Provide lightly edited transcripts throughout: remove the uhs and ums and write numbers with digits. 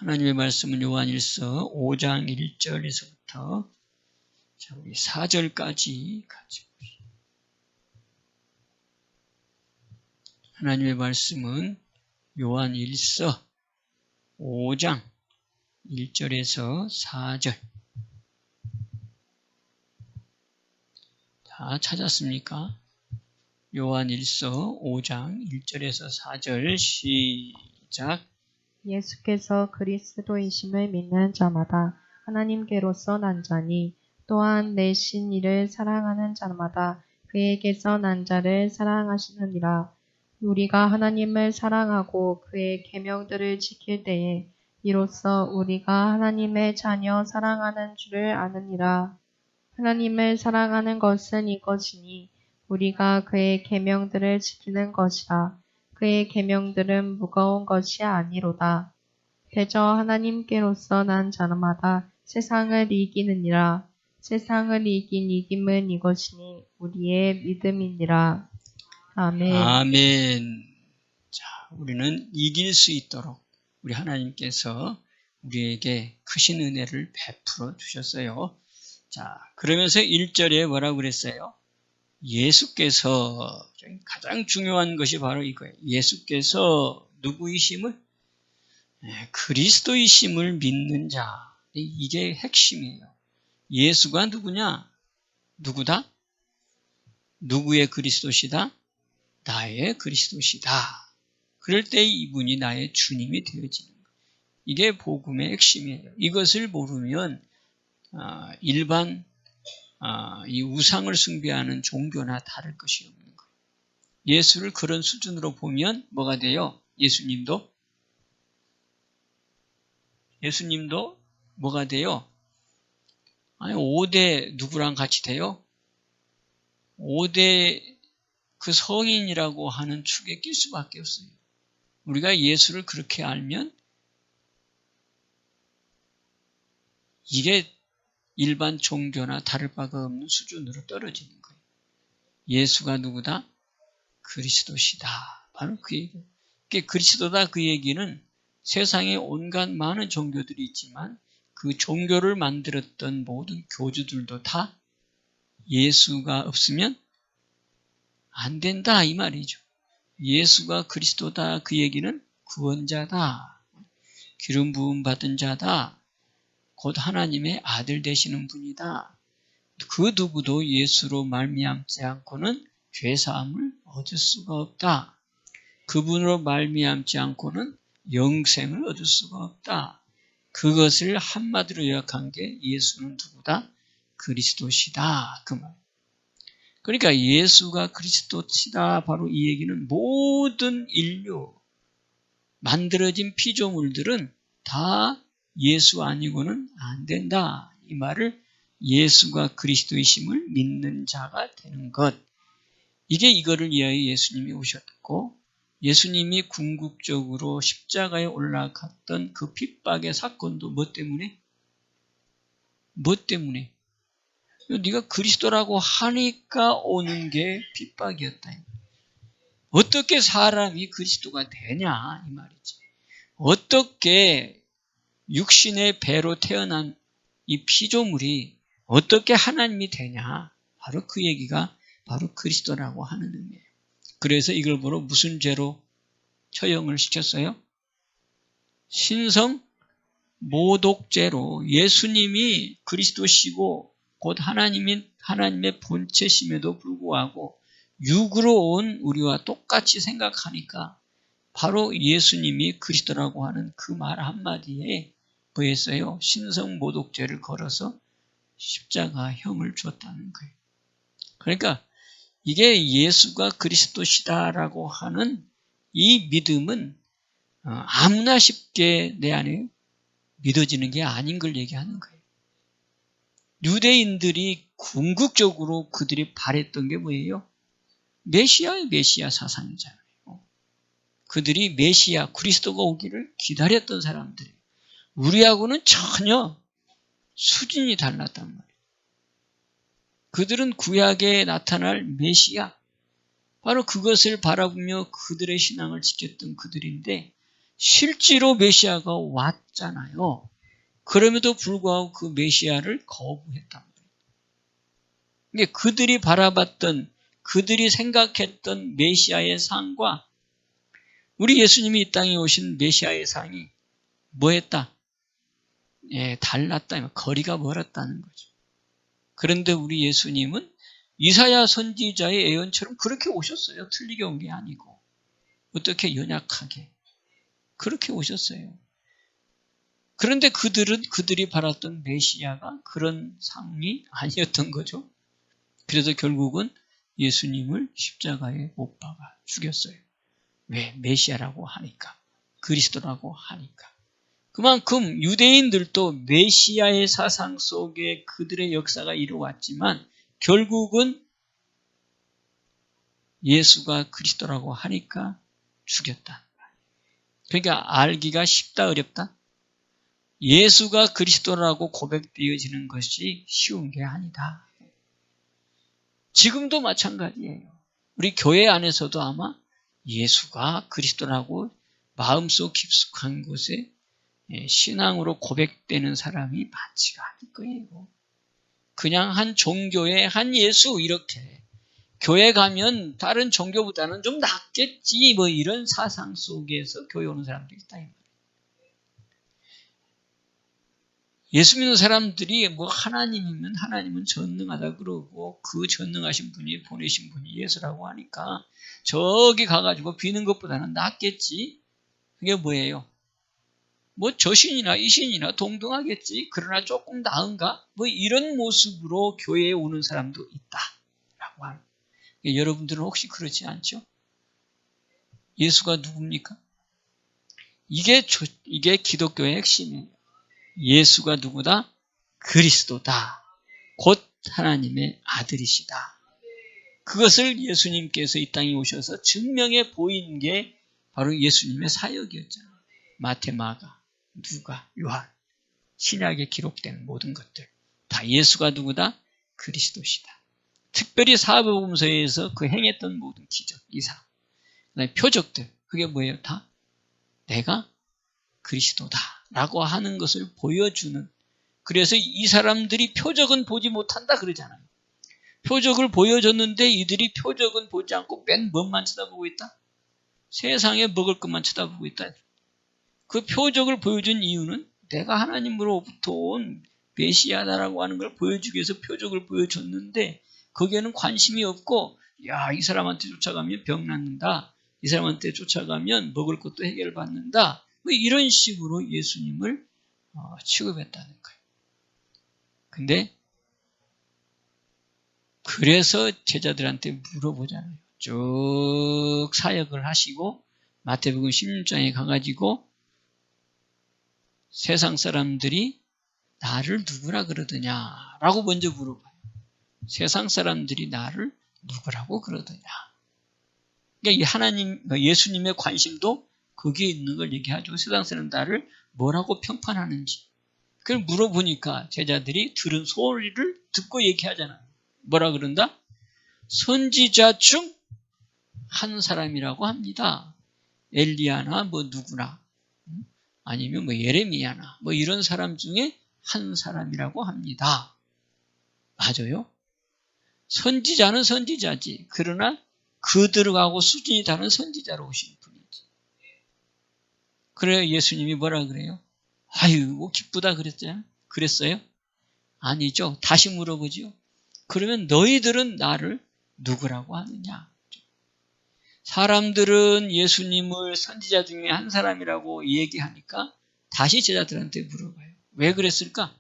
하나님의 말씀은 요한일서 5장 1절에서부터 우리 4절까지 같이 봅시다. 하나님의 말씀은 요한일서 5장 1절에서 4절. 다 찾았습니까? 요한일서 5장 1절에서 4절 시작. 예수께서 그리스도이심을 믿는 자마다 하나님께로서 난 자니 또한 내신 이를 사랑하는 자마다 그에게서 난 자를 사랑하시느니라. 우리가 하나님을 사랑하고 그의 계명들을 지킬 때에 이로써 우리가 하나님의 자녀 사랑하는 줄을 아느니라. 하나님을 사랑하는 것은 이것이니 우리가 그의 계명들을 지키는 것이라. 그의 계명들은 무거운 것이 아니로다. 대저 하나님께로서 난 자마다 세상을 이기느니라. 세상을 이긴 이김은 이것이니 우리의 믿음이니라. 아멘. 아멘. 자, 우리는 이길 수 있도록 우리 하나님께서 우리에게 크신 은혜를 베풀어 주셨어요. 자, 그러면서 1절에 뭐라고 그랬어요? 예수께서, 가장 중요한 것이 바로 이거예요. 예수께서 누구이심을? 그리스도이심을 믿는 자. 이게 핵심이에요. 예수가 누구냐? 누구다? 누구의 그리스도시다? 나의 그리스도시다. 그럴 때 이분이 나의 주님이 되어지는 거예요. 이게 복음의 핵심이에요. 이것을 모르면 일반 이 우상을 숭배하는 종교나 다를 것이 없는 거예요. 예수를 그런 수준으로 보면 뭐가 돼요? 예수님도 뭐가 돼요? 아니 5대 누구랑 같이 돼요? 5대 그 성인이라고 하는 축에 낄 수밖에 없어요. 우리가 예수를 그렇게 알면 이게 일반 종교나 다를 바가 없는 수준으로 떨어지는 거예요. 예수가 누구다? 그리스도시다. 바로 그 얘기예요. 그리스도다 그 얘기는 세상에 온갖 많은 종교들이 있지만 그 종교를 만들었던 모든 교주들도 다 예수가 없으면 안 된다 이 말이죠. 예수가 그리스도다 그 얘기는 구원자다. 기름 부음 받은 자다. 곧 하나님의 아들 되시는 분이다. 그 누구도 예수로 말미암지 않고는 죄사함을 얻을 수가 없다. 그분으로 말미암지 않고는 영생을 얻을 수가 없다. 그것을 한마디로 요약한 게 예수는 누구다? 그리스도시다. 그 말. 그러니까 예수가 그리스도시다. 바로 이 얘기는 모든 인류, 만들어진 피조물들은 다 예수 아니고는 안 된다. 이 말을 예수가 그리스도이심을 믿는 자가 되는 것. 이거를 위하여 예수님이 오셨고 예수님이 궁극적으로 십자가에 올라갔던 그 핍박의 사건도 뭐 때문에? 네가 그리스도라고 하니까 오는 게 핍박이었다. 어떻게 사람이 그리스도가 되냐 이 말이지. 어떻게 육신의 배로 태어난 이 피조물이 어떻게 하나님이 되냐. 바로 그 얘기가 바로 그리스도라고 하는 의미예요. 그래서 이걸 보러 무슨 죄로 처형을 시켰어요? 신성 모독죄로. 예수님이 그리스도시고 곧 하나님의 본체심에도 불구하고 육으로 온 우리와 똑같이 생각하니까 바로 예수님이 그리스도라고 하는 그 말 한마디에 뭐했어요? 신성 모독죄를 걸어서 십자가형을 줬다는 거예요. 그러니까 이게 예수가 그리스도시다라고 하는 이 믿음은 아무나 쉽게 내 안에 믿어지는 게 아닌 걸 얘기하는 거예요. 유대인들이 궁극적으로 그들이 바랬던 게 뭐예요? 메시아 사상이잖아요. 그들이 메시아, 그리스도가 오기를 기다렸던 사람들이에요. 우리하고는 전혀 수준이 달랐단 말이에요. 그들은 구약에 나타날 메시아, 바로 그것을 바라보며 그들의 신앙을 지켰던 그들인데 실제로 메시아가 왔잖아요. 그럼에도 불구하고 그 메시아를 거부했단 말이에요. 이게 그들이 바라봤던, 그들이 생각했던 메시아의 상과 우리 예수님이 이 땅에 오신 메시아의 상이 뭐했다? 예, 달랐다. 거리가 멀었다는 거죠. 그런데 우리 예수님은 이사야 선지자의 예언처럼 그렇게 오셨어요. 틀리게 온 게 아니고. 어떻게 연약하게. 그렇게 오셨어요. 그런데 그들이 바랐던 메시아가 그런 상이 아니었던 거죠. 그래서 결국은 예수님을 십자가에 못 박아 죽였어요. 왜? 메시아라고 하니까. 그리스도라고 하니까. 그만큼 유대인들도 메시아의 사상 속에 그들의 역사가 이루어왔지만 결국은 예수가 그리스도라고 하니까 죽였다. 그러니까 알기가 쉽다, 어렵다? 예수가 그리스도라고 고백되어지는 것이 쉬운 게 아니다. 지금도 마찬가지예요. 우리 교회 안에서도 아마 예수가 그리스도라고 마음속 깊숙한 곳에 신앙으로 고백되는 사람이 많지가 않을 거예요. 그냥 한 종교의 한 예수 이렇게 교회 가면 다른 종교보다는 좀 낫겠지 뭐 이런 사상 속에서 교회 오는 사람들이 있다. 예수 믿는 사람들이 뭐 하나님이면 하나님은 전능하다 그러고 그 전능하신 분이 보내신 분이 예수라고 하니까 저기 가가지고 비는 것보다는 낫겠지. 그게 뭐예요? 뭐 저신이나 이신이나 동등하겠지. 그러나 조금 나은가? 뭐 이런 모습으로 교회에 오는 사람도 있다라고 하는. 여러분들은 혹시 그렇지 않죠? 예수가 누굽니까? 이게 기독교의 핵심이에요. 예수가 누구다? 그리스도다. 곧 하나님의 아들이시다. 그것을 예수님께서 이 땅에 오셔서 증명해 보인 게 바로 예수님의 사역이었잖아요. 마태, 마가, 누가, 요한, 신약에 기록된 모든 것들 다 예수가 누구다? 그리스도시다. 특별히 사복음서에서 그 행했던 모든 기적, 이상, 그다음에 표적들 그게 뭐예요? 다 내가 그리스도다라고 하는 것을 보여주는. 그래서 이 사람들이 표적은 보지 못한다 그러잖아요. 표적을 보여줬는데 이들이 표적은 보지 않고 맨 뭐만 쳐다보고 있다? 세상에 먹을 것만 쳐다보고 있다. 그 표적을 보여준 이유는 내가 하나님으로부터 온 메시아다라고 하는 걸 보여주기 위해서 표적을 보여줬는데 거기에는 관심이 없고 야, 이 사람한테 쫓아가면 병 낫는다. 이 사람한테 쫓아가면 먹을 것도 해결받는다. 뭐 이런 식으로 예수님을 취급했다는 거예요. 근데 그래서 제자들한테 물어보잖아요. 쭉 사역을 하시고 마태복음 16장에 가가지고 세상 사람들이 나를 누구라 그러더냐라고 먼저 물어봐요. 세상 사람들이 나를 누구라고 그러더냐. 그러니까 하나님, 예수님의 관심도 거기에 있는 걸 얘기하죠. 세상 사람 나를 뭐라고 평판하는지. 그걸 물어보니까 제자들이 들은 소리를 듣고 얘기하잖아요. 뭐라 그런다? 선지자 중 한 사람이라고 합니다. 엘리야나 뭐 누구나 아니면 뭐 예레미야나 뭐 이런 사람 중에 한 사람이라고 합니다. 맞아요? 선지자는 선지자지. 그러나 그들하고 수준이 다른 선지자로 오신 분이지. 그래야 예수님이 뭐라 그래요? 아유, 기쁘다 그랬어요? 아니죠. 다시 물어보죠. 그러면 너희들은 나를 누구라고 하느냐? 사람들은 예수님을 선지자 중에 한 사람이라고 얘기하니까 다시 제자들한테 물어봐요. 왜 그랬을까?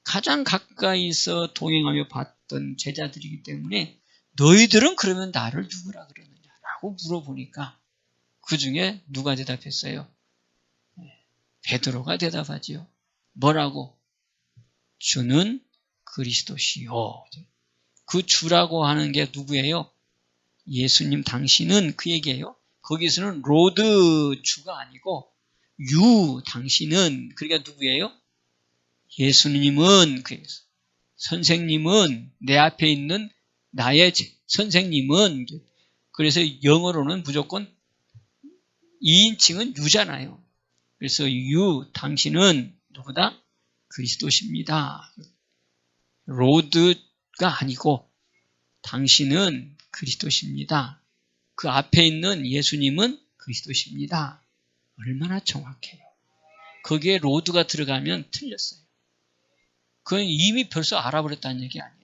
가장 가까이서 동행하며 봤던 제자들이기 때문에 너희들은 그러면 나를 누구라 그러느냐라고 물어보니까 그 중에 누가 대답했어요? 베드로가 대답하지요. 뭐라고? 주는 그리스도시요. 그 주라고 하는 게 누구예요? 예수님 당신은 그 얘기예요. 거기서는 로드 주가 아니고 유 당신은 그러니까 누구예요? 예수님은 선생님은 내 앞에 있는 나의 선생님은 그래서 영어로는 무조건 2인칭은 유잖아요. 그래서 당신은 누구다? 그리스도십니다. 로드가 아니고 당신은 그리스도십니다. 그 앞에 있는 예수님은 그리스도십니다. 얼마나 정확해요. 거기에 로드가 들어가면 틀렸어요. 그건 이미 벌써 알아버렸다는 얘기 아니에요.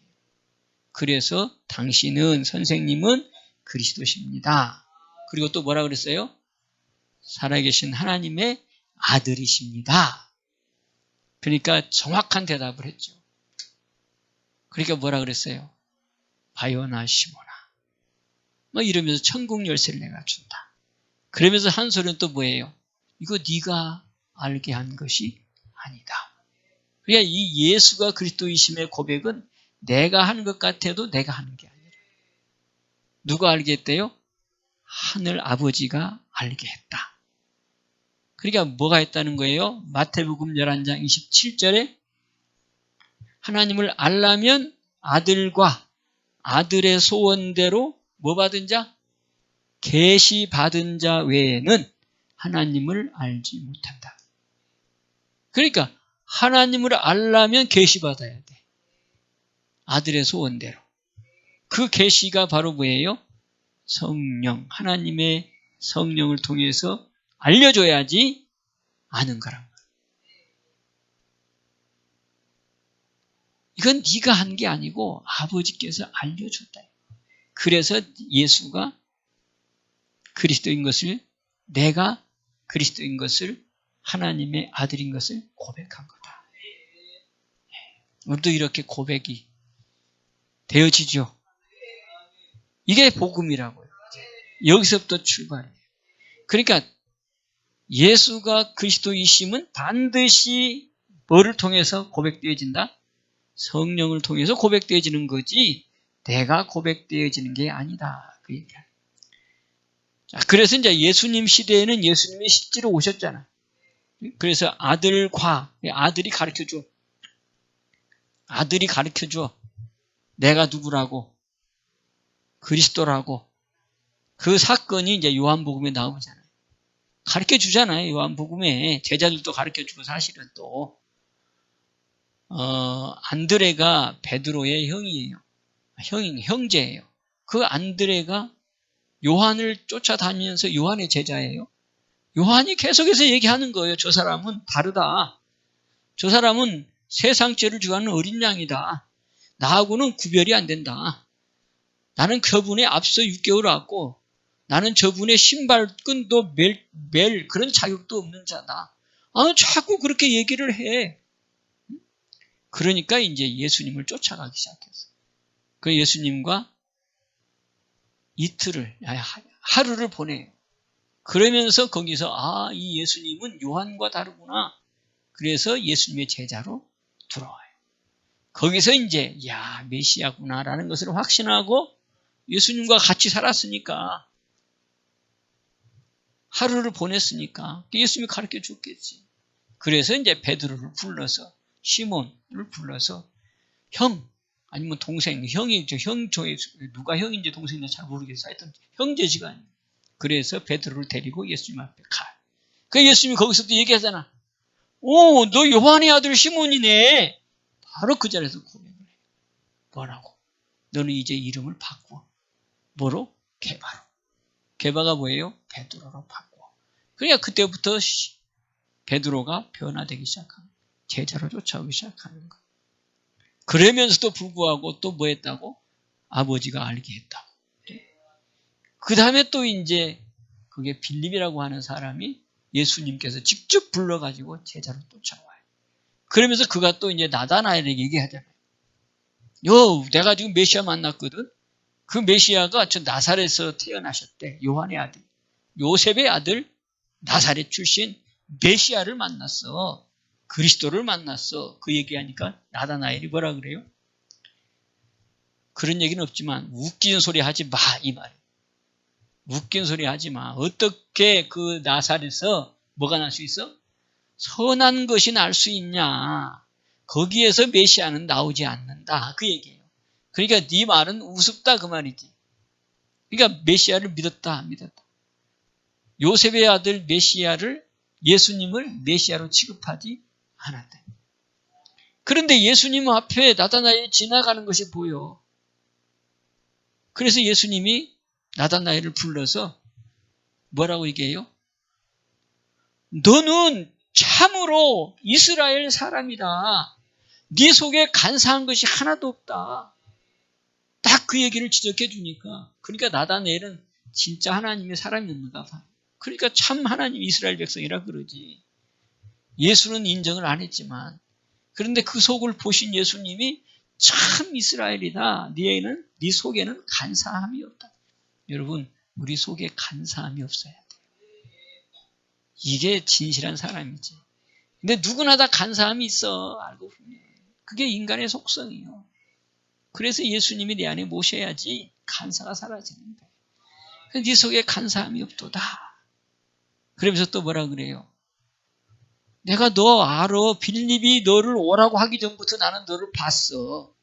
그래서 당신은, 선생님은 그리스도십니다. 그리고 또 뭐라 그랬어요? 살아계신 하나님의 아들이십니다. 그러니까 정확한 대답을 했죠. 그러니까 뭐라 그랬어요? 바요나 시모나. 뭐 이러면서 천국 열쇠를 내가 준다. 그러면서 한 소리는 또 뭐예요? 이거 네가 알게 한 것이 아니다. 그러니까 이 예수가 그리스도이심의 고백은 내가 하는 것 같아도 내가 하는 게 아니라 누가 알게 했대요? 하늘 아버지가 알게 했다. 그러니까 뭐가 했다는 거예요? 마태복음 11장 27절에 하나님을 알려면 아들과 아들의 소원대로 뭐 받은 자? 계시 받은 자 외에는 하나님을 알지 못한다. 그러니까 하나님을 알려면 계시 받아야 돼. 아들의 소원대로. 그 계시가 바로 뭐예요? 성령, 하나님의 성령을 통해서 알려줘야지 아는 거란 말이에요. 이건 네가 한 게 아니고 아버지께서 알려줬다. 그래서 예수가 그리스도인 것을, 내가 그리스도인 것을, 하나님의 아들인 것을 고백한 거다. 우리도 이렇게 고백이 되어지죠. 이게 복음이라고요. 여기서부터 출발이에요. 그러니까 예수가 그리스도이심은 반드시 뭐를 통해서 고백되어진다? 성령을 통해서 고백되어지는 거지 내가 고백되어지는 게 아니다. 그 얘기야. 자, 그래서 이제 예수님 시대에는 예수님이 실제로 오셨잖아. 그래서 아들이 가르쳐줘. 아들이 가르쳐줘. 내가 누구라고. 그리스도라고. 그 사건이 이제 요한복음에 나오잖아요. 가르쳐 주잖아요. 요한복음에. 제자들도 가르쳐 주고 사실은 또. 안드레가 베드로의 형이에요. 형제예요. 그 안드레가 요한을 쫓아다니면서 요한의 제자예요. 요한이 계속해서 얘기하는 거예요. 저 사람은 다르다. 저 사람은 세상 죄를 주하는 어린 양이다. 나하고는 구별이 안 된다. 나는 저분의 앞서 6개월 왔고 나는 저분의 신발끈도 멜 그런 자격도 없는 자다. 자꾸 그렇게 얘기를 해. 그러니까 이제 예수님을 쫓아가기 시작했어. 그 예수님과 하루를 보내요. 그러면서 거기서 이 예수님은 요한과 다르구나. 그래서 예수님의 제자로 들어와요. 거기서 이제 메시아구나라는 것을 확신하고 예수님과 같이 살았으니까 하루를 보냈으니까 예수님이 가르쳐 줬겠지. 그래서 이제 베드로를 불러서 시몬을 불러서 형 아니면 동생, 형이죠. 누가 형인지 동생인지 잘 모르겠어요. 하여튼 형제지간이에요. 그래서 베드로를 데리고 예수님 앞에 가요. 그 예수님이 거기서도 얘기하잖아. 너 요한의 아들 시몬이네. 바로 그 자리에서 고백을 해요. 뭐라고? 너는 이제 이름을 바꾸어. 뭐로? 게바로. 게바가 뭐예요? 베드로로 바꾸어. 그러니까 그때부터 베드로가 변화되기 시작한 거예요. 제자로 쫓아오기 시작하는 거예요. 그러면서도 불구하고 또 뭐 했다고? 아버지가 알게 했다고. 그 다음에 또 이제 그게 빌립이라고 하는 사람이 예수님께서 직접 불러가지고 제자로 쫓아와요. 그러면서 그가 또 이제 나다나엘에게 얘기하잖아요. 내가 지금 메시아 만났거든? 그 메시아가 저 나사렛에서 태어나셨대. 요한의 아들. 요셉의 아들, 나사렛 출신 메시아를 만났어. 그리스도를 만났어. 그 얘기하니까 나다나엘이 뭐라 그래요? 그런 얘기는 없지만 웃긴 소리 하지 마, 이 말이에요. 웃긴 소리 하지 마. 어떻게 그 나사렛에서 뭐가 날 수 있어? 선한 것이 날 수 있냐. 거기에서 메시아는 나오지 않는다. 그 얘기예요. 그러니까 네 말은 우습다 그 말이지. 그러니까 메시아를 믿었다 안 믿었다. 요셉의 아들 메시아를, 예수님을 메시아로 취급하지 않았다. 그런데 예수님 앞에 나다나엘이 지나가는 것이 보여. 그래서 예수님이 나다나엘을 불러서 뭐라고 얘기해요? 너는 참으로 이스라엘 사람이다. 네 속에 간사한 것이 하나도 없다. 딱 그 얘기를 지적해 주니까, 그러니까 나다나엘은 진짜 하나님의 사람이었는가 봐. 그러니까 참 하나님 이스라엘 백성이라 그러지. 예수는 인정을 안 했지만, 그런데 그 속을 보신 예수님이 참 이스라엘이다. 네 속에는 간사함이 없다. 여러분, 우리 속에 간사함이 없어야 돼. 이게 진실한 사람이지. 근데 누구나 다 간사함이 있어. 알고 보면. 그게 인간의 속성이에요. 그래서 예수님이 내 안에 모셔야지 간사가 사라지는 거예요. 네 속에 간사함이 없도다. 그러면서 또 뭐라 그래요? 내가 너 알아. 빌립이 너를 오라고 하기 전부터 나는 너를 봤어.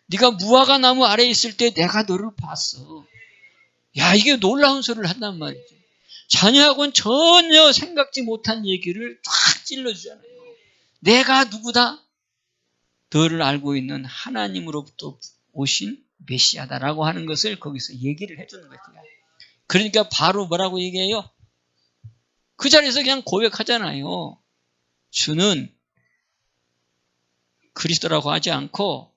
네가 무화과 나무 아래에 있을 때 내가 너를 봤어. 야, 이게 놀라운 소리를 한단 말이죠. 자녀하고는 전혀 생각지 못한 얘기를 쫙 찔러주잖아요. 내가 누구다? 너를 알고 있는 하나님으로부터 오신 메시아다라고 하는 것을 거기서 얘기를 해주는 거예요. 그러니까 바로 뭐라고 얘기해요? 그 자리에서 그냥 고백하잖아요. 주는 그리스도라고 하지 않고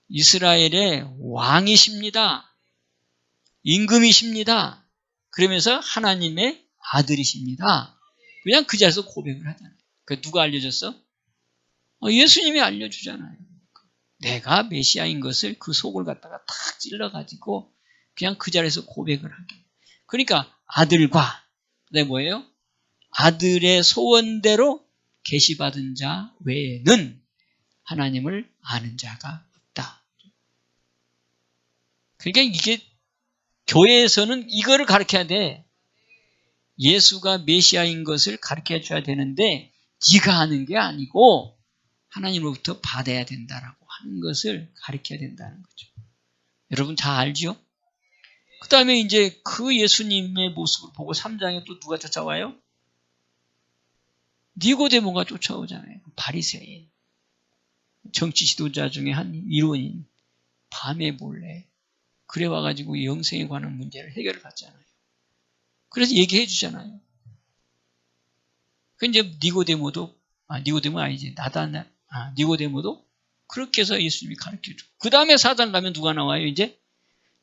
이스라엘의 왕이십니다. 임금이십니다. 그러면서 하나님의 아들이십니다. 그냥 그 자리에서 고백을 하잖아요. 그 누가 알려줬어? 예수님이 알려주잖아요. 내가 메시아인 것을 그 속을 갖다가 탁 찔러가지고 그냥 그 자리에서 고백을 하게. 그러니까 아들과, 그다음에 뭐예요? 아들의 소원대로 계시받은 자 외에는 하나님을 아는 자가 없다. 그러니까 이게 교회에서는 이거를 가르쳐야 돼. 예수가 메시아인 것을 가르쳐 줘야 되는데 네가 아는 게 아니고 하나님으로부터 받아야 된다라고 하는 것을 가르쳐야 된다는 거죠. 여러분 다 알죠? 그 다음에 이제 그 예수님의 모습을 보고 3장에 또 누가 쫓아와요? 니고데모가 쫓아오잖아요. 바리새인, 정치 지도자 중에 한 일원인, 밤에 몰래 그래 와가지고 영생에 관한 문제를 해결을 받잖아요. 그래서 얘기해 주잖아요. 그 이제 니고데모도 니고데모도 그렇게 해서 예수님이 가르쳐 줘. 그 다음에 4장 가면 누가 나와요? 이제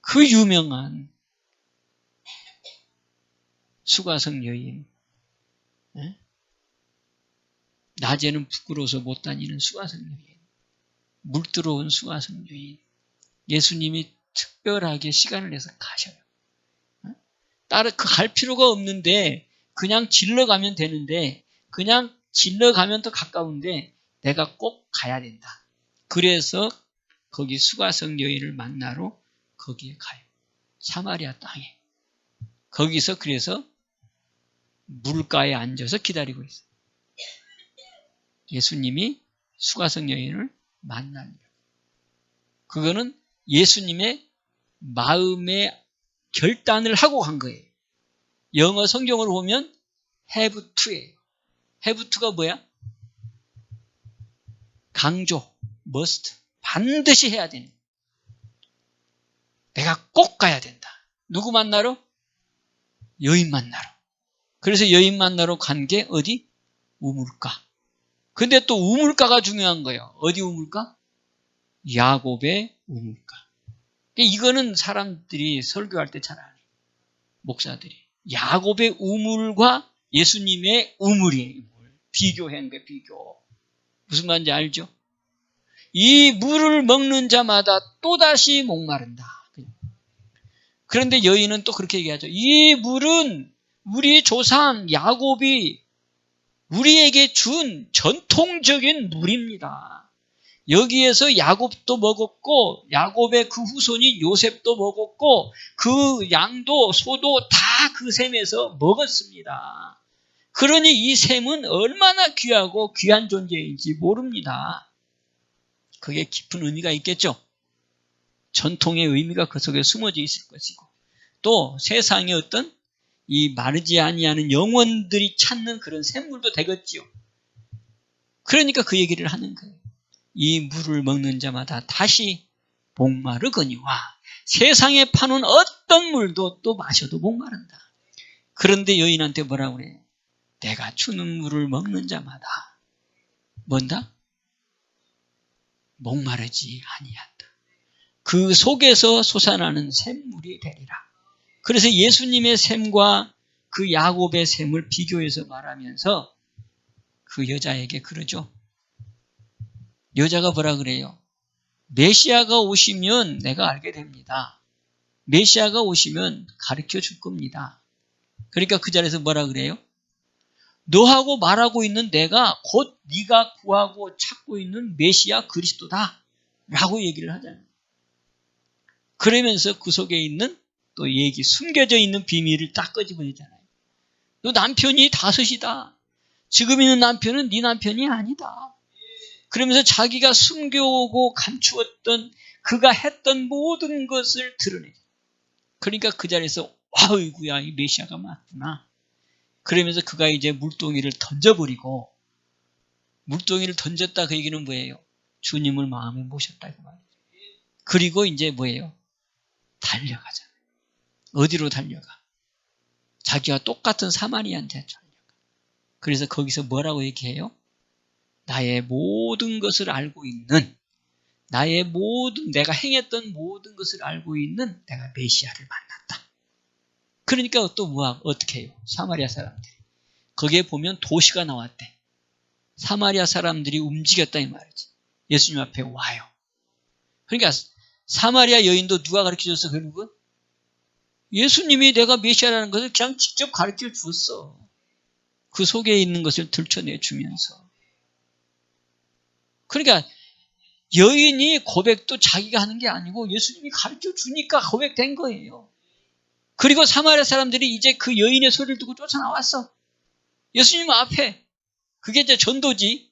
그 유명한 수가성 여인, 낮에는 부끄러워서 못 다니는 수가성 여인, 물들어온 수가성 여인. 예수님이 특별하게 시간을 내서 가셔요. 갈 필요가 없는데 그냥 질러가면 되는데, 그냥 질러가면 더 가까운데 내가 꼭 가야 된다. 그래서 거기 수가성 여인을 만나러 거기에 가요. 사마리아 땅에. 거기서 그래서 물가에 앉아서 기다리고 있어요. 예수님이 수가성 여인을 만납니다. 그거는 예수님의 마음의 결단을 하고 간 거예요. 영어 성경으로 보면 have to예요. have to가 뭐야? 강조, must, 반드시 해야 된다. 내가 꼭 가야 된다. 누구 만나러? 여인 만나러. 그래서 여인 만나러 간 게 어디? 우물가. 근데 또 우물가가 중요한 거예요. 어디 우물가? 야곱의 우물가. 이거는 사람들이 설교할 때 잘 알아요. 목사들이. 야곱의 우물과 예수님의 우물이에요. 비교한 거예요. 비교. 무슨 말인지 알죠? 이 물을 먹는 자마다 또다시 목마른다. 그런데 여인은 또 그렇게 얘기하죠. 이 물은 우리 조상 야곱이 우리에게 준 전통적인 물입니다. 여기에서 야곱도 먹었고 야곱의 그 후손인 요셉도 먹었고 그 양도 소도 다 그 샘에서 먹었습니다. 그러니 이 샘은 얼마나 귀하고 귀한 존재인지 모릅니다. 그게 깊은 의미가 있겠죠. 전통의 의미가 그 속에 숨어져 있을 것이고 또 세상의 어떤 이 마르지 아니하는 영혼들이 찾는 그런 샘물도 되겠지요. 그러니까 그 얘기를 하는 거예요. 이 물을 먹는 자마다 다시 목마르거니와 세상에 파는 어떤 물도 또 마셔도 목마른다. 그런데 여인한테 뭐라고 그래요? 내가 주는 물을 먹는 자마다 뭔다? 목마르지 아니한다. 그 속에서 솟아나는 샘물이 되리라. 그래서 예수님의 샘과 그 야곱의 샘을 비교해서 말하면서 그 여자에게 그러죠. 여자가 뭐라 그래요? 메시아가 오시면 내가 알게 됩니다. 메시아가 오시면 가르쳐 줄 겁니다. 그러니까 그 자리에서 뭐라 그래요? 너하고 말하고 있는 내가 곧 네가 구하고 찾고 있는 메시아 그리스도다 라고 얘기를 하잖아요. 그러면서 그 속에 있는 또 얘기, 숨겨져 있는 비밀을 딱 끄집어내잖아요. 너 남편이 다섯이다. 지금 있는 남편은 네 남편이 아니다. 그러면서 자기가 숨겨오고 감추었던 그가 했던 모든 것을 드러내죠. 그러니까 그 자리에서 아이고야 이 메시아가 맞구나. 그러면서 그가 이제 물동이를 던져버리고 물동이를 던졌다 그 얘기는 뭐예요? 주님을 마음에 모셨다 그 말이에요. 그리고 이제 뭐예요? 달려가잖아요. 어디로 달려가? 자기와 똑같은 사마리아한테 달려가. 그래서 거기서 뭐라고 얘기해요? 나의 모든 것을 알고 있는 나의 모든 내가 행했던 모든 것을 알고 있는 내가 메시아를 만났다. 그러니까 또 어떻게 해요? 사마리아 사람들이. 거기에 보면 도시가 나왔대. 사마리아 사람들이 움직였다 이 말이지. 예수님 앞에 와요. 그러니까 사마리아 여인도 누가 가르쳐줬어 결국은? 예수님이 내가 메시아라는 것을 그냥 직접 가르쳐 주었어. 그 속에 있는 것을 들춰내주면서. 그러니까 여인이 고백도 자기가 하는 게 아니고 예수님이 가르쳐 주니까 고백된 거예요. 그리고 사마리아 사람들이 이제 그 여인의 소리를 듣고 쫓아나왔어. 예수님 앞에. 그게 이제 전도지.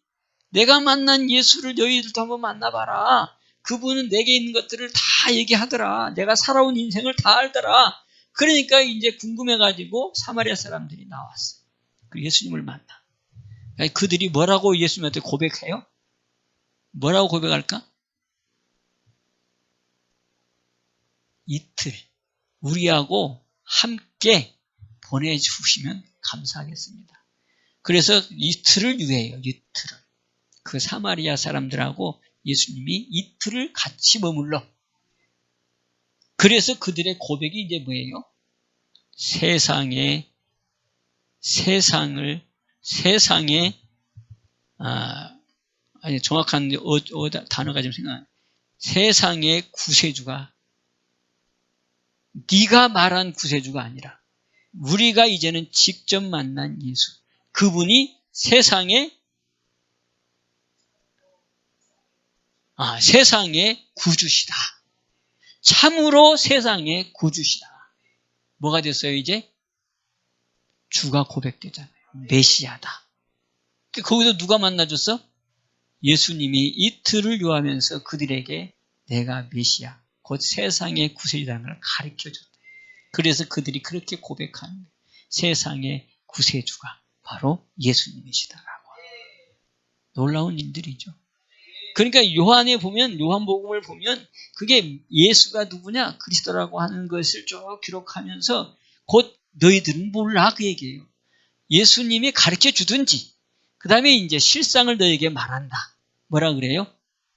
내가 만난 예수를 너희들도 한번 만나봐라. 그분은 내게 있는 것들을 다 얘기하더라. 내가 살아온 인생을 다 알더라. 그러니까 이제 궁금해가지고 사마리아 사람들이 나왔어. 그 예수님을 만나. 그들이 뭐라고 예수님한테 고백해요? 뭐라고 고백할까? 이틀 우리하고 함께 보내주시면 감사하겠습니다. 그래서 이틀을 유예해요. 이틀을. 그 사마리아 사람들하고 예수님이 이틀을 같이 머물러. 그래서 그들의 고백이 이제 뭐예요? 세상에 아니 정확한 단어가 좀 생각나요. 세상의 구세주가 네가 말한 구세주가 아니라 우리가 이제는 직접 만난 예수. 그분이 세상의 구주시다. 참으로 세상의 구주시다. 뭐가 됐어요 이제? 주가 고백되잖아요. 메시아다. 거기서 누가 만나줬어? 예수님이 이틀을 요하면서 그들에게 내가 메시아, 곧 세상의 구세주라는 걸 가르쳐줬다. 그래서 그들이 그렇게 고백하는 거예요. 세상의 구세주가 바로 예수님이시다라고. 놀라운 일들이죠. 그러니까 요한복음을 보면 그게 예수가 누구냐? 그리스도라고 하는 것을 쭉 기록하면서 곧 너희들은 몰라 그 얘기예요. 예수님이 가르쳐 주든지 그 다음에 이제 실상을 너에게 말한다. 뭐라 그래요?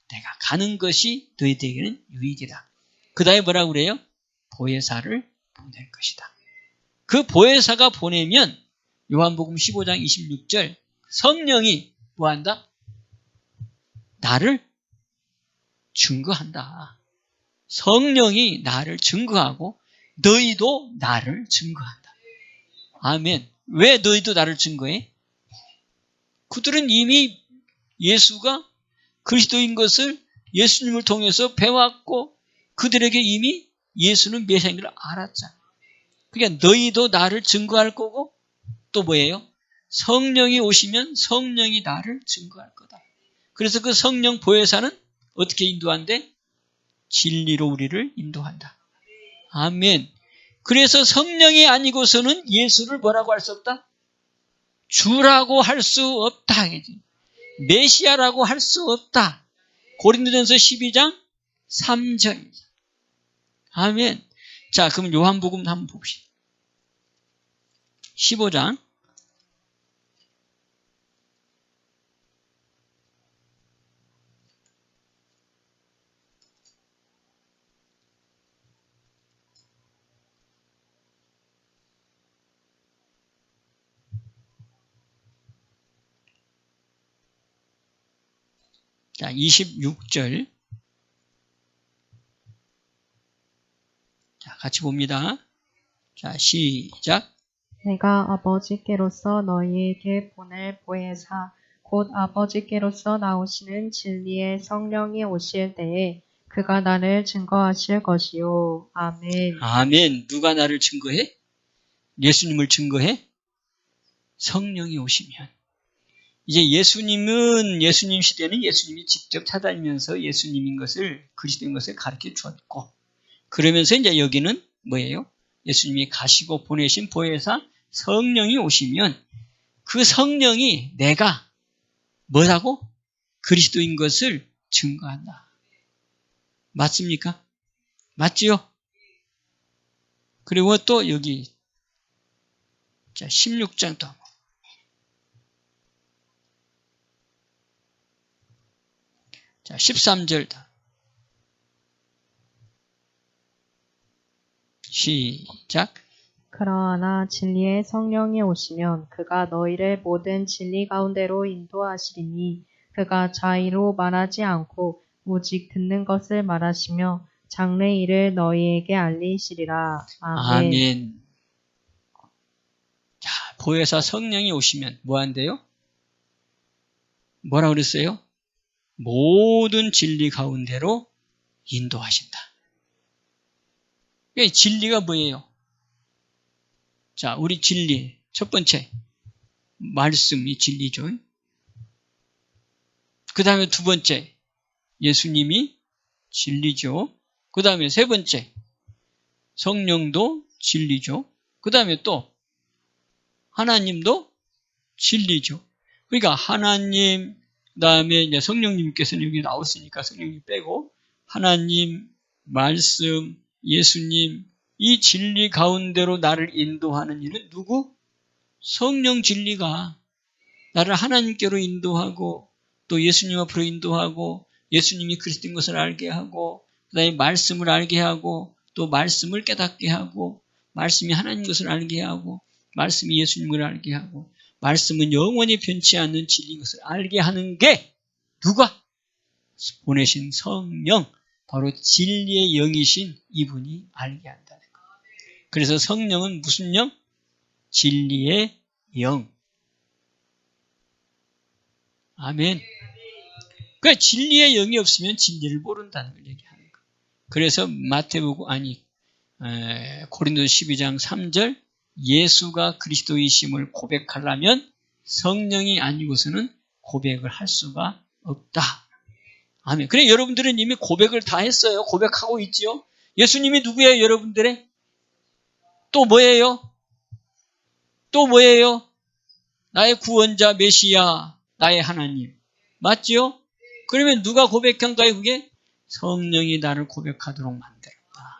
내가 가는 것이 너희들에게는 유익이다. 그 다음에 뭐라 그래요? 보혜사를 보낼 것이다. 그 보혜사가 보내면 요한복음 15장 26절 성령이 뭐한다? 나를 증거한다. 성령이 나를 증거하고 너희도 나를 증거한다. 아멘. 왜 너희도 나를 증거해? 그들은 이미 예수가 그리스도인 것을 예수님을 통해서 배웠고 그들에게 이미 예수는 메시아인 걸 알았잖아. 그러니까 너희도 나를 증거할 거고 또 뭐예요? 성령이 오시면 성령이 나를 증거할 거다. 그래서 그 성령 보혜사는 어떻게 인도한대? 진리로 우리를 인도한다. 아멘. 그래서 성령이 아니고서는 예수를 뭐라고 할 수 없다? 주라고 할 수 없다. 메시아라고 할 수 없다. 고린도전서 12장 3절입니다. 아멘. 자, 그럼 요한복음 한번 봅시다. 15장. 자, 26절. 자, 같이 봅니다. 자, 시작. 내가 아버지께로서 너희에게 보낼 보혜사 곧 아버지께로서 나오시는 진리의 성령이 오실 때에 그가 나를 증거하실 것이요. 아멘. 아멘. 누가 나를 증거해? 예수님을 증거해? 성령이 오시면. 이제 예수님 시대는 예수님이 직접 찾아다니면서 예수님인 것을, 그리스도인 것을 가르쳐 주었고, 그러면서 이제 여기는 뭐예요? 예수님이 가시고 보내신 보혜사 성령이 오시면 그 성령이 내가 뭐라고? 그리스도인 것을 증거한다. 맞습니까? 맞지요? 그리고 또 여기 자 16장 또 자 13절 시작. 그러나 진리의 성령이 오시면 그가 너희를 모든 진리 가운데로 인도하시리니 그가 자의로 말하지 않고 오직 듣는 것을 말하시며 장래 일을 너희에게 알리시리라. 아멘. 아멘. 자, 보혜사 성령이 오시면 뭐 한대요? 뭐라 그랬어요? 모든 진리 가운데로 인도하신다. 진리가 뭐예요? 자, 우리 진리 첫 번째 말씀이 진리죠. 그 다음에 두 번째 예수님이 진리죠. 그 다음에 세 번째 성령도 진리죠. 그 다음에 또 하나님도 진리죠. 그러니까 하나님, 그 다음에 이제 성령님께서는 여기 나왔으니까 성령님 빼고 하나님, 말씀, 예수님, 이 진리 가운데로 나를 인도하는 이는 누구? 성령 진리가 나를 하나님께로 인도하고 또 예수님 앞으로 인도하고 예수님이 그리스도인 것을 알게 하고 그다음에 말씀을 알게 하고 또 말씀을 깨닫게 하고 말씀이 하나님 것을 알게 하고 말씀이 예수님을 알게 하고 말씀은 영원히 변치 않는 진리인 것을 알게 하는 게 누가? 보내신 성령, 바로 진리의 영이신 이분이 알게 한다는 거예요. 그래서 성령은 무슨 영? 진리의 영. 아멘. 그러니까 진리의 영이 없으면 진리를 모른다는 걸 얘기하는 거예요. 그래서 고린도서 12장 3절 예수가 그리스도이심을 고백하려면 성령이 아니고서는 고백을 할 수가 없다. 아멘. 그래 여러분들은 이미 고백을 다 했어요. 고백하고 있지요. 예수님이 누구예요, 여러분들의? 또 뭐예요? 또 뭐예요? 나의 구원자 메시아, 나의 하나님. 맞지요? 그러면 누가 고백한 거예요, 그게? 성령이 나를 고백하도록 만들었다.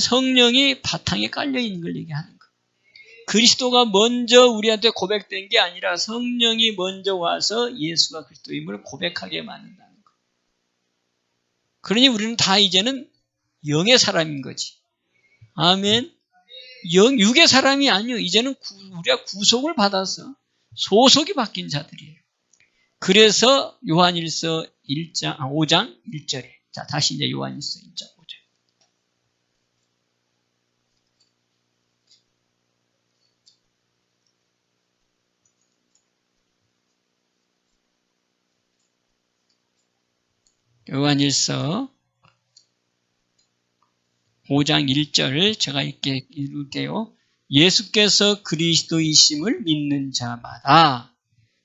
성령이 바탕에 깔려있는 걸 얘기하는 거예요. 그리스도가 먼저 우리한테 고백된 게 아니라 성령이 먼저 와서 예수가 그리스도임을 고백하게 만든다는 거예요. 그러니 우리는 다 이제는 영의 사람인 거지. 아멘. 육의 사람이 아니요. 이제는 우리가 구속을 받아서 소속이 바뀐 자들이에요. 그래서 요한일서 5장 1절에 자 다시 이제 요한일서 1장 5절 요한일서 5장 1절을 제가 읽을게요. 예수께서 그리스도이심을 믿는 자마다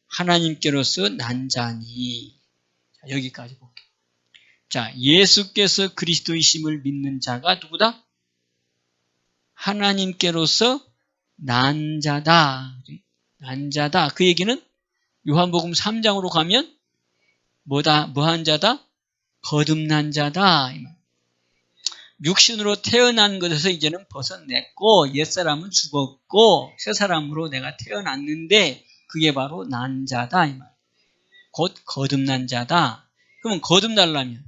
하나님께로서 난 자니. 자, 여기까지 볼게요. 자, 예수께서 그리스도이심을 믿는 자가 누구다? 하나님께로서 난 자다. 난 자다. 그 얘기는 요한복음 3장으로 가면 뭐한 자다? 거듭난 자다. 육신으로 태어난 것에서 이제는 벗어냈고 옛사람은 죽었고 새사람으로 내가 태어났는데 그게 바로 난 자다. 이 말. 곧 거듭난 자다. 그러면 거듭나려면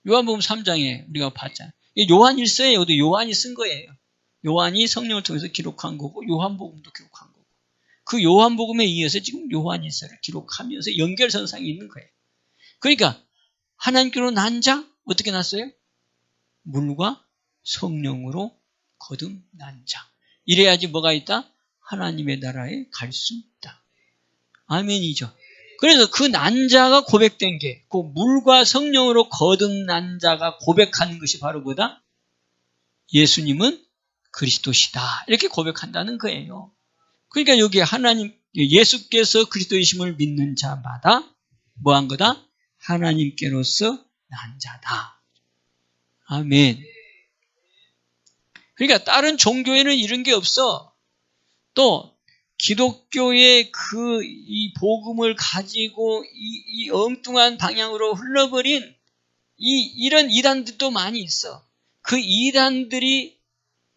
요한복음 3장에 우리가 봤잖아요. 요한 1서에 요한이 쓴 거예요. 요한이 성령을 통해서 기록한 거고 요한복음도 기록한 거고 그 요한복음에 이어서 지금 요한 1서를 기록하면서 연결선상이 있는 거예요. 그러니까 하나님께로 난 자 어떻게 났어요? 물과 성령으로 거듭난 자. 이래야지 뭐가 있다? 하나님의 나라에 갈 수 있다. 아멘이죠. 그래서 그 난 자가 고백된 게 그 물과 성령으로 거듭난 자가 고백하는 것이 바로 뭐다? 예수님은 그리스도시다. 이렇게 고백한다는 거예요. 그러니까 여기 예수께서 그리스도이심을 믿는 자마다 뭐한 거다? 하나님께로서 난 자다. 아멘. 그러니까 다른 종교에는 이런 게 없어. 또 기독교의 이 복음을 가지고 이 엉뚱한 방향으로 흘러버린 이런 이단들도 많이 있어. 그 이단들이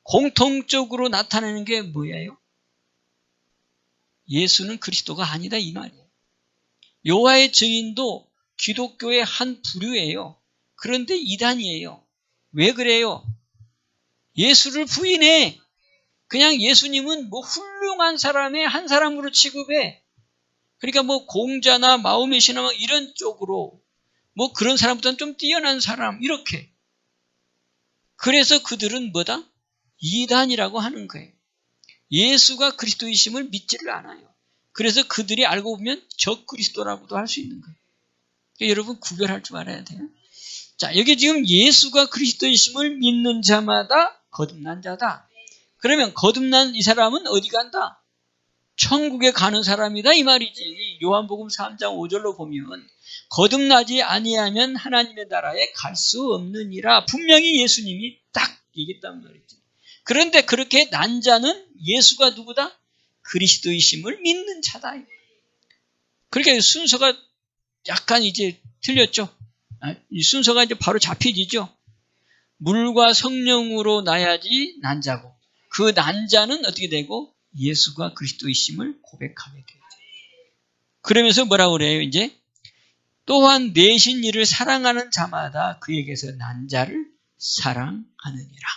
공통적으로 나타내는 게 뭐예요? 예수는 그리스도가 아니다 이 말이에요. 여호와의 증인도 기독교의 한 부류예요. 그런데 이단이에요. 왜 그래요? 예수를 부인해. 그냥 예수님은 뭐 훌륭한 사람의 한 사람으로 취급해. 그러니까 뭐 공자나 마음의 신앙 이런 쪽으로 뭐 그런 사람보다는 좀 뛰어난 사람 이렇게. 그래서 그들은 뭐다? 이단이라고 하는 거예요. 예수가 그리스도이심을 믿지를 않아요. 그래서 그들이 알고 보면 적그리스도라고도 할 수 있는 거예요. 그러니까 여러분 구별할 줄 알아야 돼요. 자, 여기 지금 예수가 그리스도이심을 믿는 자마다 거듭난 자다. 그러면 거듭난 이 사람은 어디 간다? 천국에 가는 사람이다 이 말이지. 요한복음 3장 5절로 보면 거듭나지 아니하면 하나님의 나라에 갈 수 없느니라. 분명히 예수님이 딱 얘기했단 말이지. 그런데 그렇게 난 자는 예수가 누구다? 그리스도이심을 믿는 자다. 그러니까 순서가 약간 이제 틀렸죠. 이 순서가 이제 바로 잡혀지죠. 물과 성령으로 나야지 난 자고 그 난 자는 어떻게 되고 예수가 그리스도이심을 고백하게 되죠. 그러면서 뭐라고 그래요? 이제 또한 내신 이를 사랑하는 자마다 그에게서 난 자를 사랑하느니라.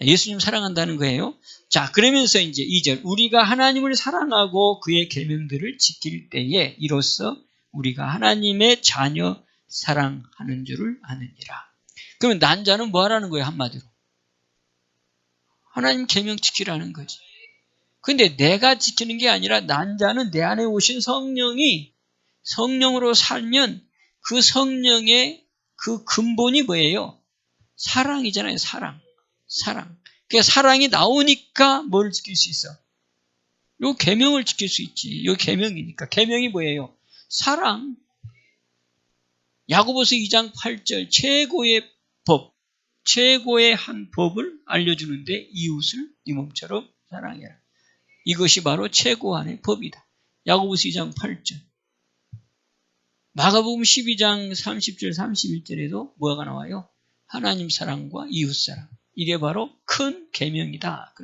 예수님 사랑한다는 거예요. 자, 그러면서 이제 2절 우리가 하나님을 사랑하고 그의 계명들을 지킬 때에 이로써 우리가 하나님의 자녀 사랑하는 줄을 아느니라. 그러면 난 자는 뭐 하라는 거예요? 한마디로. 하나님 계명 지키라는 거지. 근데 내가 지키는 게 아니라 난 자는 내 안에 오신 성령이 성령으로 살면 그 성령의 그 근본이 뭐예요? 사랑이잖아요. 사랑. 그러니까 사랑이 나오니까 뭘 지킬 수 있어? 요 계명을 지킬 수 있지. 요 계명이니까. 계명이 뭐예요? 사랑. 야고보서 2장 8절 최고의 법, 최고의 한 법을 알려주는데 이웃을 네 몸처럼 사랑해라. 이것이 바로 최고한의 법이다. 야고보서 2장 8절. 마가복음 12장 30절 31절에도 뭐가 나와요? 하나님 사랑과 이웃 사랑. 이게 바로 큰 계명이다.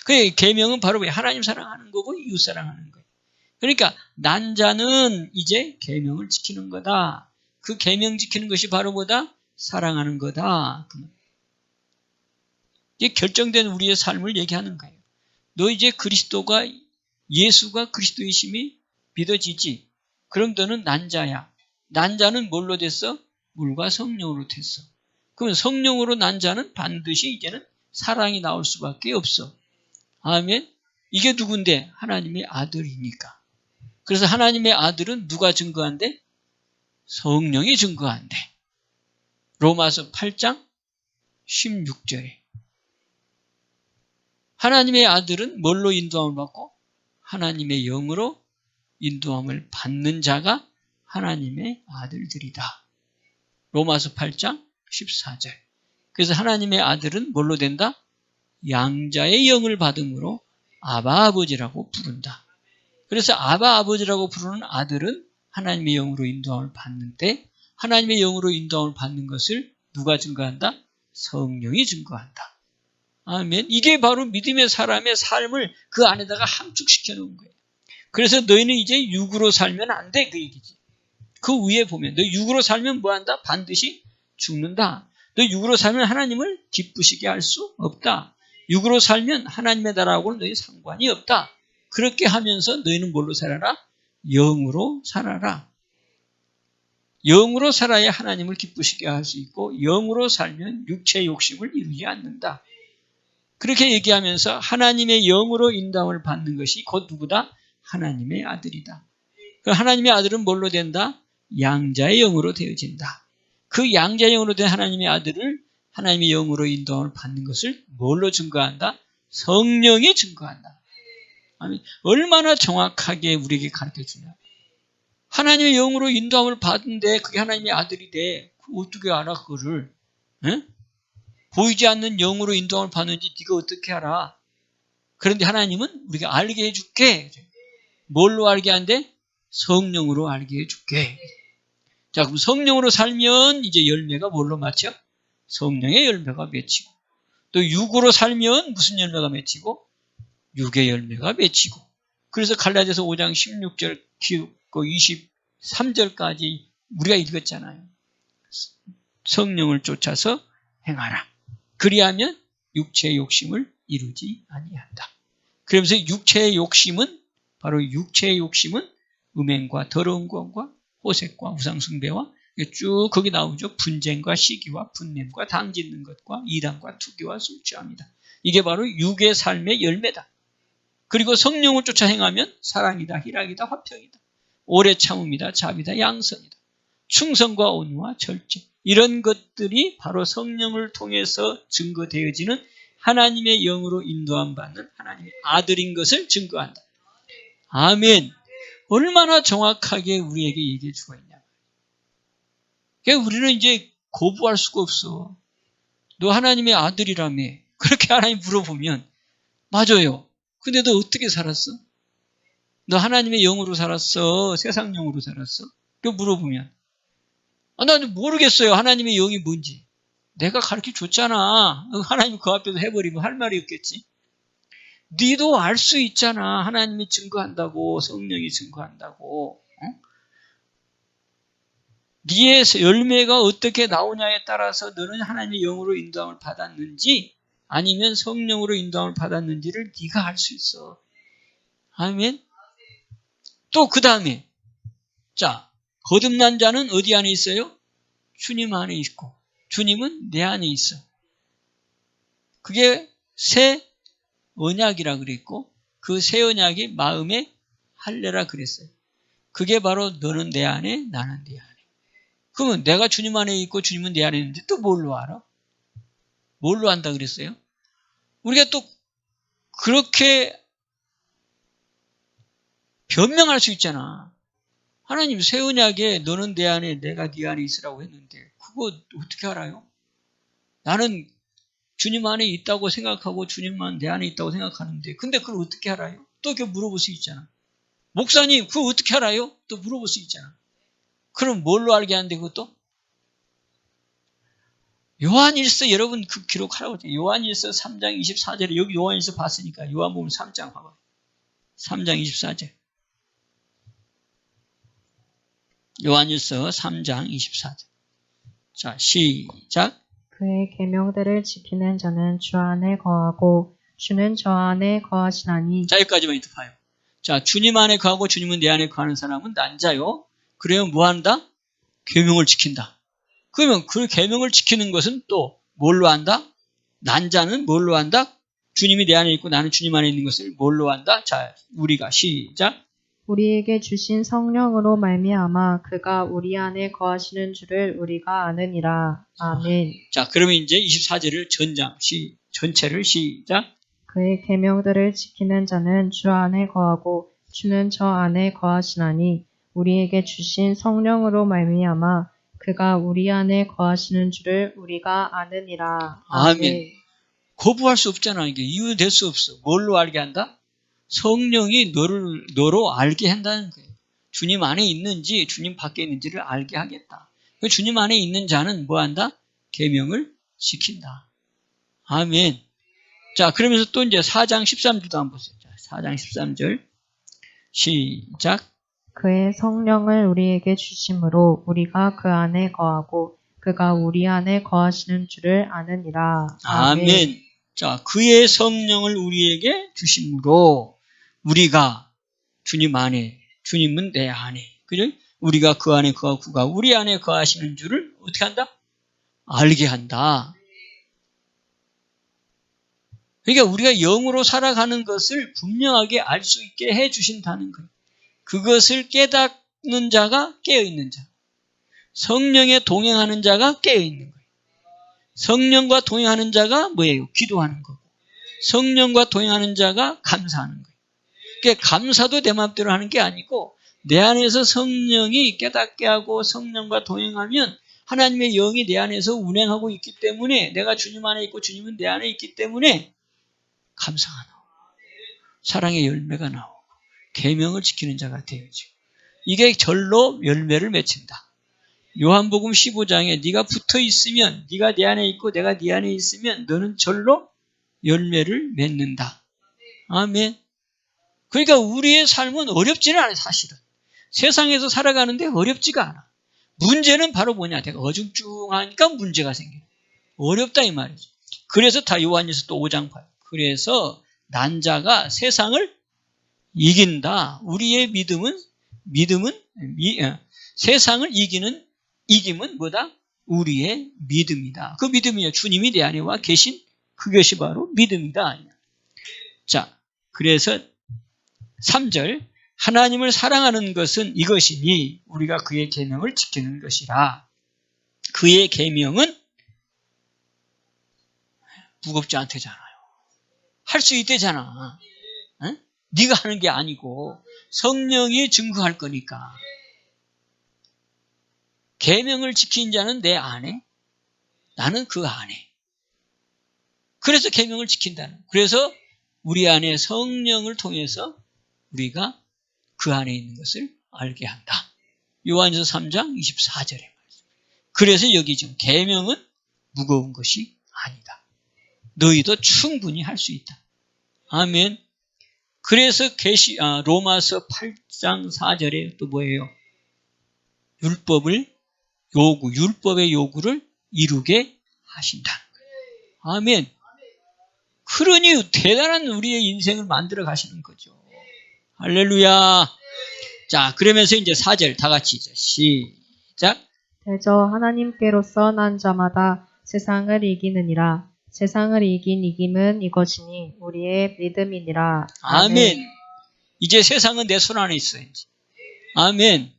그 계명은 바로 하나님 사랑하는 거고 이웃 사랑하는 거예요. 그러니까 난 자는 이제 계명을 지키는 거다. 그 계명 지키는 것이 바로 뭐다? 사랑하는 거다. 이게 결정된 우리의 삶을 얘기하는 거예요. 너 이제 예수가 그리스도이심이 믿어지지? 그럼 너는 난 자야. 난 자는 뭘로 됐어? 물과 성령으로 됐어. 그럼 성령으로 난 자는 반드시 이제는 사랑이 나올 수밖에 없어. 아멘. 이게 누군데? 하나님의 아들이니까. 그래서 하나님의 아들은 누가 증거한대? 성령이 증거한대. 로마서 8장 16절에. 하나님의 아들은 뭘로 인도함을 받고? 하나님의 영으로 인도함을 받는 자가 하나님의 아들들이다. 로마서 8장 14절. 그래서 하나님의 아들은 뭘로 된다? 양자의 영을 받음으로 아바 아버지라고 부른다. 그래서 아바 아버지라고 부르는 아들은 하나님의 영으로 인도함을 받는데 하나님의 영으로 인도함을 받는 것을 누가 증거한다? 성령이 증거한다. 아멘. 이게 바로 믿음의 사람의 삶을 그 안에다가 함축시켜 놓은 거예요. 그래서 너희는 이제 육으로 살면 안 돼, 그 얘기지. 그 위에 보면 너 육으로 살면 뭐한다? 반드시 죽는다. 너 육으로 살면 하나님을 기쁘시게 할 수 없다. 육으로 살면 하나님의 나라하고는 너희 상관이 없다. 그렇게 하면서 너희는 뭘로 살아라? 영으로 살아라. 영으로 살아야 하나님을 기쁘시게 할 수 있고 영으로 살면 육체의 욕심을 이루지 않는다. 그렇게 얘기하면서 하나님의 영으로 인도함을 받는 것이 곧 누구다? 하나님의 아들이다. 그 하나님의 아들은 뭘로 된다? 양자의 영으로 되어진다. 그 양자의 영으로 된 하나님의 아들을 하나님의 영으로 인도함을 받는 것을 뭘로 증거한다? 성령이 증거한다. 아멘. 얼마나 정확하게 우리에게 가르쳐주냐. 하나님의 영으로 인도함을 받는데 그게 하나님의 아들이 돼. 어떻게 알아 그거를? 에? 보이지 않는 영으로 인도함을 받는지 네가 어떻게 알아? 그런데 하나님은 우리가 알게 해줄게. 뭘로 알게 한대? 성령으로 알게 해줄게. 자, 그럼 성령으로 살면 이제 열매가 뭘로 맺혀? 성령의 열매가 맺히고 또 육으로 살면 무슨 열매가 맺히고? 육의 열매가 맺히고. 그래서 갈라디아서 5장 16절 23절까지 우리가 읽었잖아요. 성령을 쫓아서 행하라. 그리하면 육체의 욕심을 이루지 아니한다. 그러면서 육체의 욕심은 바로 육체의 욕심은 음행과 더러운 것과 호색과 우상숭배와 쭉 거기 나오죠. 분쟁과 시기와 분냄과 당짓는 것과 이단과 투기와 술 취합니다. 이게 바로 육의 삶의 열매다. 그리고 성령을 쫓아 행하면 사랑이다, 희락이다, 화평이다, 오래 참음이다, 자비다, 양선이다, 충성과 온유와 절제. 이런 것들이 바로 성령을 통해서 증거되어지는 하나님의 영으로 인도함 받는 하나님의 아들인 것을 증거한다. 아멘. 얼마나 정확하게 우리에게 얘기해 주고 있냐. 그러니까 우리는 이제 거부할 수가 없어. 너 하나님의 아들이라며. 그렇게 하나님 물어보면 맞아요. 근데 너 어떻게 살았어? 너 하나님의 영으로 살았어? 세상 영으로 살았어? 그 물어보면 나는 모르겠어요. 하나님의 영이 뭔지. 내가 가르쳐 줬잖아. 하나님 그 앞에서 해버리면 할 말이 없겠지. 니도 알 수 있잖아. 하나님이 증거한다고, 성령이 증거한다고. 니의 열매가 어떻게 나오냐에 따라서 너는 하나님의 영으로 인도함을 받았는지 아니면 성령으로 인도함을 받았는지를 네가 알 수 있어. 아멘. 또 그 다음에 자, 거듭난 자는 어디 안에 있어요? 주님 안에 있고 주님은 내 안에 있어. 그게 새 언약이라 그랬고 그 새 언약이 마음의 할례라 그랬어요. 그게 바로 너는 내 안에 나는 네 안에. 그러면 내가 주님 안에 있고 주님은 내 안에 있는데 또 뭘로 알아? 뭘로 안다 그랬어요? 우리가 또 그렇게 변명할 수 있잖아. 하나님 새 언약에 너는 내 안에 내가 네 안에 있으라고 했는데 그거 어떻게 알아요? 나는 주님 안에 있다고 생각하고 주님만 내 안에 있다고 생각하는데 근데 그걸 어떻게 알아요? 또 이렇게 물어볼 수 있잖아. 목사님 그거 어떻게 알아요? 또 물어볼 수 있잖아. 그럼 뭘로 알게 하는데 그것도? 요한일서 여러분 그 기록하라고 했잖아요. 요한일서 3장 24절에 여기 요한일서 봤으니까 요한복음 3장 봐봐요. 3장 24절. 요한일서 3장 24절. 자, 시작. 그의 계명들을 지키는 자는 주 안에 거하고 주는 저 안에 거하시나니. 자, 여기까지만 봐요. 자, 주님 안에 거하고 주님은 내 안에 거하는 사람은 난 자요. 그래요, 뭐 한다? 계명을 지킨다. 그러면 그 계명을 지키는 것은 또 뭘로 한다? 난 자는 뭘로 한다? 주님이 내 안에 있고 나는 주님 안에 있는 것을 뭘로 한다? 자, 우리가 시작. 우리에게 주신 성령으로 말미암아 그가 우리 안에 거하시는 줄을 우리가 아느니라. 아멘. 자, 그러면 이제 24절을 전체를 시작. 그의 계명들을 지키는 자는 주 안에 거하고 주는 저 안에 거하시나니 우리에게 주신 성령으로 말미암아 그가 우리 안에 거하시는 줄을 우리가 아느니라. 아멘. 거부할 수 없잖아. 이게 이유될 수 없어. 뭘로 알게 한다? 성령이 너로 알게 한다는 거예요. 주님 안에 있는지 주님 밖에 있는지를 알게 하겠다. 주님 안에 있는 자는 뭐 한다? 계명을 지킨다. 아멘. 자, 그러면서 또 이제 4장 13절도 한번 보세요. 자, 4장 13절. 시작. 그의 성령을 우리에게 주심으로 우리가 그 안에 거하고 그가 우리 안에 거하시는 줄을 아느니라. 아멘. 자, 그의 성령을 우리에게 주심으로 우리가 주님 안에, 주님은 내 안에, 그죠? 우리가 그 안에 거하고 그가 우리 안에 거하시는 줄을 어떻게 한다? 알게 한다. 그러니까 우리가 영으로 살아가는 것을 분명하게 알 수 있게 해 주신다는 거예요. 그것을 깨닫는 자가 깨어있는 자. 성령에 동행하는 자가 깨어있는 거예요. 성령과 동행하는 자가 뭐예요? 기도하는 거고. 성령과 동행하는 자가 감사하는 거예요. 그러니까 감사도 내 마음대로 하는 게 아니고 내 안에서 성령이 깨닫게 하고 성령과 동행하면 하나님의 영이 내 안에서 운행하고 있기 때문에 내가 주님 안에 있고 주님은 내 안에 있기 때문에 감사가 나오고 사랑의 열매가 나오고 계명을 지키는 자가 되어지고 이게 절로 열매를 맺힌다. 요한복음 15장에 네가 붙어 있으면 네가 내 안에 있고 내가 네 안에 있으면 너는 절로 열매를 맺는다. 아멘. 그러니까 우리의 삶은 어렵지는 않아요. 사실은. 세상에서 살아가는데 어렵지가 않아. 문제는 바로 뭐냐. 내가 어중중하니까 문제가 생겨요. 어렵다 이 말이죠. 그래서 다 요한일서 또 5장 8. 그래서 난자가 세상을 이긴다. 우리의 믿음은 세상을 이김은 뭐다? 우리의 믿음이다. 그 믿음이요. 주님이 내 안에 와 계신 그것이 바로 믿음이다. 자, 그래서 3절 하나님을 사랑하는 것은 이것이니 우리가 그의 계명을 지키는 것이라. 그의 계명은 무겁지 않대잖아요. 할 수 있대잖아. 응? 네가 하는 게 아니고 성령이 증거할 거니까. 계명을 지킨 자는 내 안에, 나는 그 안에. 그래서 계명을 지킨다는. 그래서 우리 안에 성령을 통해서 우리가 그 안에 있는 것을 알게 한다. 요한일서 3장 24절에 말씀. 그래서 여기 지금 계명은 무거운 것이 아니다. 너희도 충분히 할 수 있다. 아멘. 그래서 로마서 8장 4절에 또 뭐예요? 율법의 요구를 이루게 하신다. 아멘. 그러니 대단한 우리의 인생을 만들어 가시는 거죠. 할렐루야. 자, 그러면서 이제 4절 다 같이 시작. 대저 하나님께로서 난 자마다 세상을 이기느니라. 세상을 이긴 이김은 이것이니 우리의 믿음이니라. 아멘. 이제 세상은 내 손 안에 있어요. 아멘.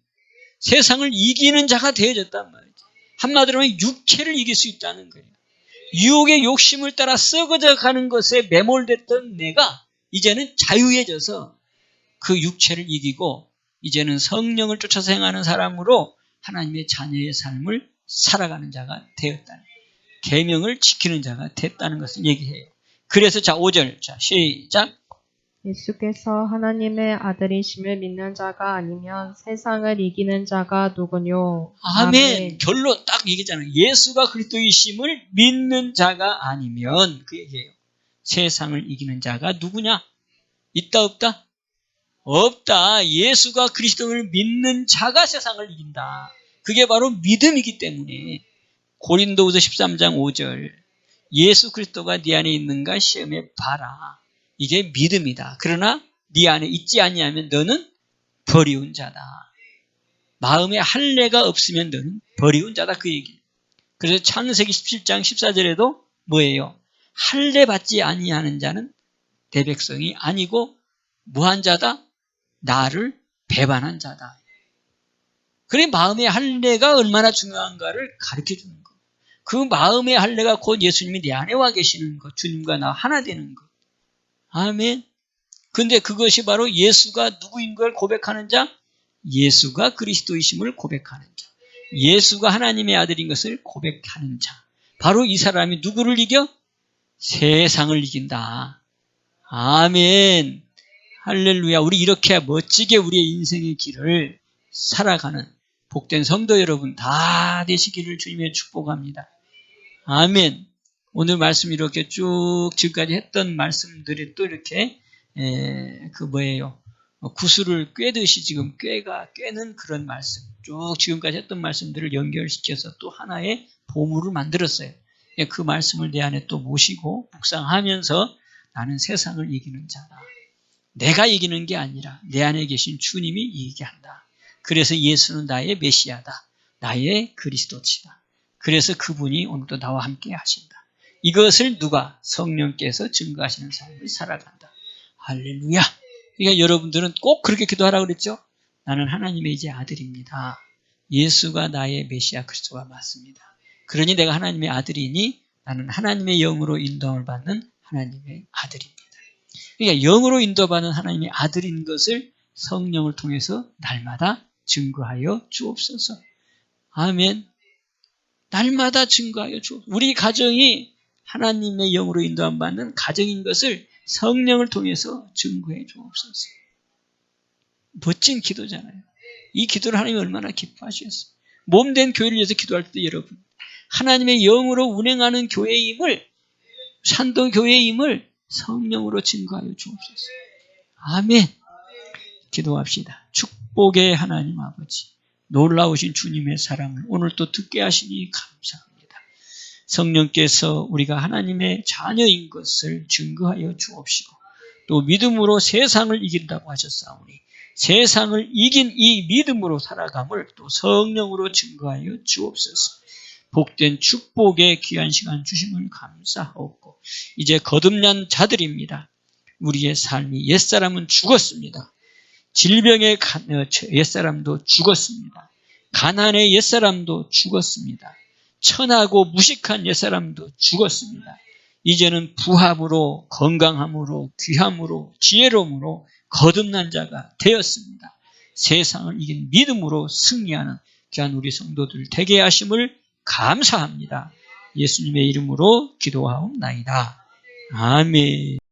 세상을 이기는 자가 되어졌단 말이죠. 한마디로 하면 육체를 이길 수 있다는 거예요. 유혹의 욕심을 따라 썩어져 가는 것에 매몰됐던 내가 이제는 자유해져서 그 육체를 이기고 이제는 성령을 쫓아서 행하는 사람으로 하나님의 자녀의 삶을 살아가는 자가 되었다는, 계명을 지키는 자가 됐다는 것을 얘기해요. 그래서 자 5절 자 시작. 예수께서 하나님의 아들이심을 믿는 자가 아니면 세상을 이기는 자가 누구뇨? 아멘. 결론 딱 얘기잖아요. 예수가 그리스도이심을 믿는 자가 아니면 그 얘기예요. 세상을 이기는 자가 누구냐? 있다 없다? 없다. 예수가 그리스도를 믿는 자가 세상을 이긴다. 그게 바로 믿음이기 때문에 고린도후서 13장 5절 예수 그리스도가 네 안에 있는가 시험해 봐라. 이게 믿음이다. 그러나 네 안에 있지 아니하면 너는 버리운 자다. 마음에 할례가 없으면 너는 버리운 자다. 그 얘기. 그래서 창세기 17장 14절에도 뭐예요? 할례 받지 아니하는 자는 내 백성이 아니고 무한 자다. 나를 배반한 자다. 그래 마음의 할례가 얼마나 중요한가를 가르쳐주는 거. 그 마음의 할례가 곧 예수님이 내 안에 와 계시는 것. 주님과 나 하나 되는 것. 아멘. 근데 그것이 바로 예수가 누구인 걸 고백하는 자, 예수가 그리스도이심을 고백하는 자. 예수가 하나님의 아들인 것을 고백하는 자. 바로 이 사람이 누구를 이겨? 세상을 이긴다. 아멘. 할렐루야. 우리 이렇게 멋지게 우리의 인생의 길을 살아가는 복된 성도 여러분 다 되시기를 주님의 축복합니다. 아멘. 오늘 말씀 이렇게 쭉 지금까지 했던 말씀들이 또 이렇게 구슬을 꿰듯이 지금 꿰는 그런 말씀, 쭉 지금까지 했던 말씀들을 연결시켜서 또 하나의 보물을 만들었어요. 그 말씀을 내 안에 또 모시고 묵상하면서 나는 세상을 이기는 자다. 내가 이기는 게 아니라 내 안에 계신 주님이 이기게 한다. 그래서 예수는 나의 메시아다. 나의 그리스도치다. 그래서 그분이 오늘도 나와 함께 하신다. 이것을 누가? 성령께서 증거하시는 삶을 살아간다. 할렐루야. 그러니까 여러분들은 꼭 그렇게 기도하라고 그랬죠? 나는 하나님의 이제 아들입니다. 예수가 나의 메시아 그리스도가 맞습니다. 그러니 내가 하나님의 아들이니 나는 하나님의 영으로 인도함을 받는 하나님의 아들입니다. 그러니까 영으로 인도받는 하나님의 아들인 것을 성령을 통해서 날마다 증거하여 주옵소서. 아멘. 날마다 증거하여 주옵소서. 우리 가정이 하나님의 영으로 인도함 받는 가정인 것을 성령을 통해서 증거해 주옵소서. 멋진 기도잖아요. 이 기도를 하나님이 얼마나 기뻐하시겠어요. 몸된 교회를 위해서 기도할 때 여러분 하나님의 영으로 운행하는 교회임을 산도교회임을 성령으로 증거하여 주옵소서. 아멘. 기도합시다. 축복의 하나님 아버지 놀라우신 주님의 사랑을 오늘 또 듣게 하시니 감사합니다. 성령께서 우리가 하나님의 자녀인 것을 증거하여 주옵시고 또 믿음으로 세상을 이긴다고 하셨사오니 세상을 이긴 이 믿음으로 살아감을 또 성령으로 증거하여 주옵소서. 복된 축복의 귀한 시간 주심을 감사하옵고 이제 거듭난 자들입니다. 우리의 삶이 옛사람은 죽었습니다. 질병의 옛사람도 죽었습니다. 가난의 옛사람도 죽었습니다. 천하고 무식한 옛사람도 죽었습니다. 이제는 부함으로 건강함으로 귀함으로 지혜로움으로 거듭난 자가 되었습니다. 세상을 이긴 믿음으로 승리하는 귀한 우리 성도들 되게 하심을 감사합니다. 예수님의 이름으로 기도하옵나이다. 아멘.